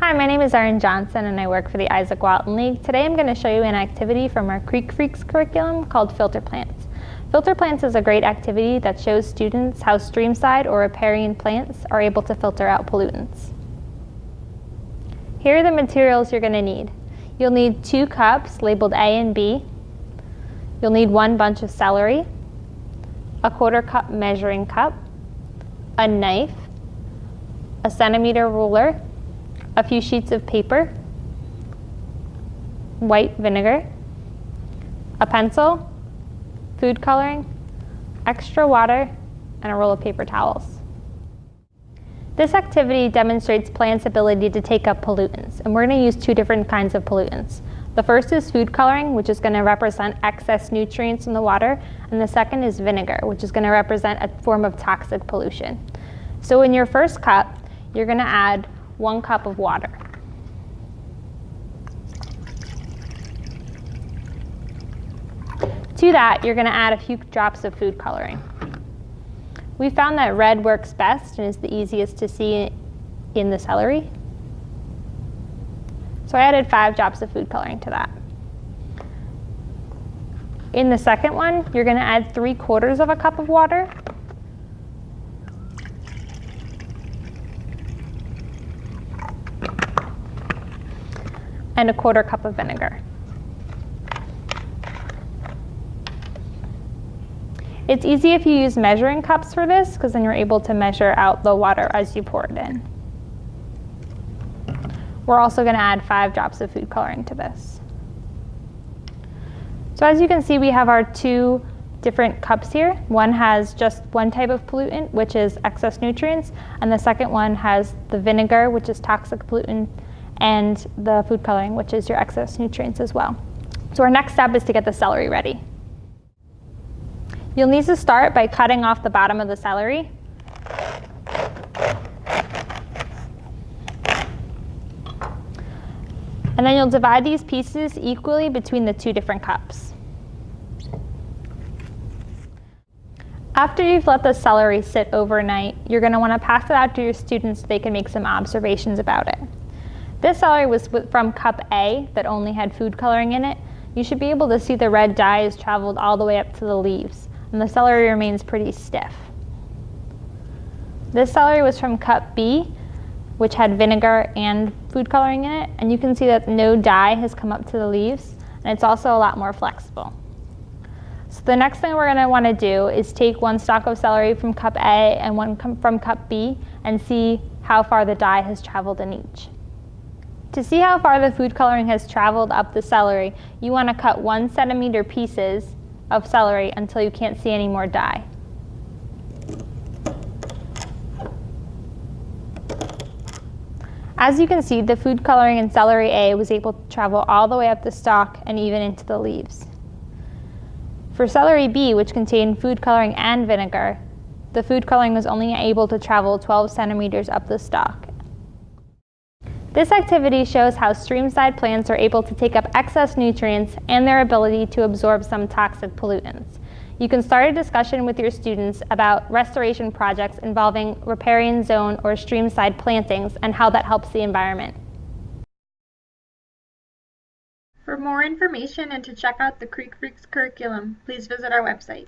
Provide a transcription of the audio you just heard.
Hi, my name is Erin Johnson and I work for the Isaac Walton League. Today I'm going to show you an activity from our Creek Freaks curriculum called Filter Plants. Filter Plants is a great activity that shows students how streamside or riparian plants are able to filter out pollutants. Here are the materials you're going to need. You'll need 2 cups labeled A and B. You'll need 1 bunch of celery, a 1/4 cup measuring cup, a knife, a centimeter ruler, a few sheets of paper, white vinegar, a pencil, food coloring, extra water, and a roll of paper towels. This activity demonstrates plants' ability to take up pollutants, and we're going to use 2 different kinds of pollutants. The first is food coloring, which is going to represent excess nutrients in the water, and the second is vinegar, which is going to represent a form of toxic pollution. So in your first cup, you're going to add 1 cup of water. To that, you're going to add a few drops of food coloring. We found that red works best and is the easiest to see in the celery. So I added 5 drops of food coloring to that. In the second one, you're going to add 3/4 of a cup of water. And a 1/4 cup of vinegar. It's easy if you use measuring cups for this, because then you're able to measure out the water as you pour it in. We're also going to add 5 drops of food coloring to this. So as you can see, we have our 2 different cups here. One has just 1 type of pollutant, which is excess nutrients, and the second one has the vinegar, which is toxic pollutant, and the food coloring, which is your excess nutrients as well. So our next step is to get the celery ready. You'll need to start by cutting off the bottom of the celery. And then you'll divide these pieces equally between the 2 different cups. After you've let the celery sit overnight, you're going to want to pass it out to your students so they can make some observations about it. This celery was from cup A that only had food coloring in it. You should be able to see the red dye has traveled all the way up to the leaves, and the celery remains pretty stiff. This celery was from cup B, which had vinegar and food coloring in it, and you can see that no dye has come up to the leaves, and it's also a lot more flexible. So the next thing we're going to want to do is take 1 stalk of celery from cup A and 1 from cup B and see how far the dye has traveled in each. To see how far the food coloring has traveled up the celery, you want to cut 1 centimeter pieces of celery until you can't see any more dye. As you can see, the food coloring in celery A was able to travel all the way up the stalk and even into the leaves. For celery B, which contained food coloring and vinegar, the food coloring was only able to travel 12 centimeters up the stalk. This activity shows how streamside plants are able to take up excess nutrients and their ability to absorb some toxic pollutants. You can start a discussion with your students about restoration projects involving riparian zone or streamside plantings and how that helps the environment. For more information and to check out the Creek Freaks curriculum, please visit our website.